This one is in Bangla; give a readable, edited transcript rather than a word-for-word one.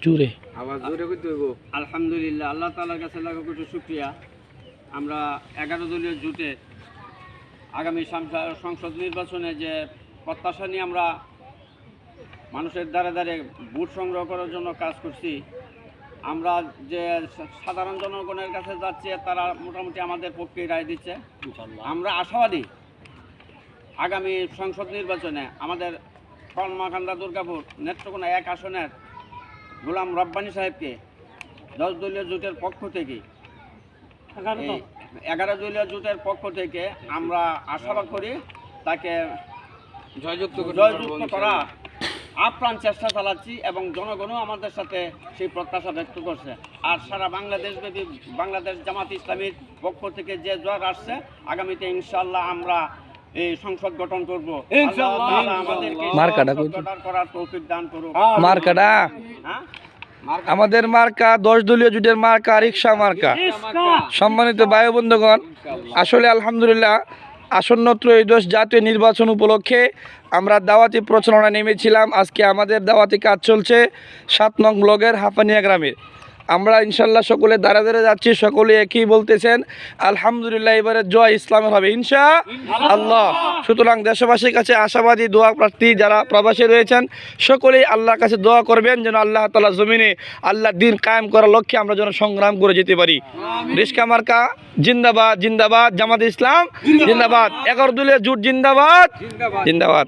জুড়ে আলহামদুলিল্লাহ, আল্লাহ তাআলার কাছে লাখো কোটি শুকরিয়া। আমরা 11 দলীয় জোটে আগামী সংসদ নির্বাচনে যে প্রত্যাশা নিয়ে আমরা মানুষের দ্বারে দ্বারে ভোট সংগ্রহ করার জন্য কাজ করছি, আমরা যে সাধারণ জনগণের কাছে যাচ্ছি তারা মোটামুটি আমাদের পক্ষে রায় দিচ্ছে। আমরা আশাবাদী আগামী সংসদ নির্বাচনে আমাদের কলমাকান্দা দুর্গাপুর নেত্রকোনা 1 আসনের গোলাম রব্বানী সাহেবকে 10 দলীয় জোটের পক্ষ থেকে 11 দলীয় জোটের পক্ষ থেকে আমরা আশাবাদ করি তাকে জয়যুক্ত করা আপ্রাণ চেষ্টা চালাচ্ছি এবং জনগণও আমাদের সাথে সেই প্রত্যাশা ব্যক্ত করছে। আর সারা বাংলাদেশব্যাপী বাংলাদেশ জামাত ইসলামীর পক্ষ থেকে যে জোয়ার আসছে, আগামীতে ইনশাআল্লাহ আমরা এই সংসদ গঠন করব। আমাদের মার্কা 10 দলীয় জোটের মার্কা রিকশা মার্কা। সম্মানিত ভাই বন্ধুগণ, আসলে আলহামদুলিল্লাহ আসন্ন ত্রয়োদশ জাতীয় নির্বাচন উপলক্ষে আমরা দাওয়াতি প্রচারণা নেমেছিলাম। আজকে আমাদের দাওয়াতি কাজ চলছে 7 নং ব্লকের হাফানিয়া গ্রামের। আমরা ইনশাল্লাহ সকলে দাঁড়া দাঁড়া যাচ্ছি, সকলে একই বলতেছেন আলহামদুলিল্লাহ এবারে জয় ইসলামের হবে ইনশাআল্লাহ। সুতরাং দেশবাসীর কাছে আশাবাদী দোয়া প্রার্থী যারা প্রবাসী রয়েছেন সকলেই আল্লাহর কাছে দোয়া করবেন যেন আল্লাহ তাআলা জমিনে আল্লাহর দ্বীন কায়েম করার লক্ষ্যে আমরা যেন সংগ্রাম করে যেতে পারি। রিকশা মার্কা জিন্দাবাদ, জিন্দাবাদ, জামাত ইসলাম জিন্দাবাদ, 11 দলীয় জোট জিন্দাবাদ জিন্দাবাদ।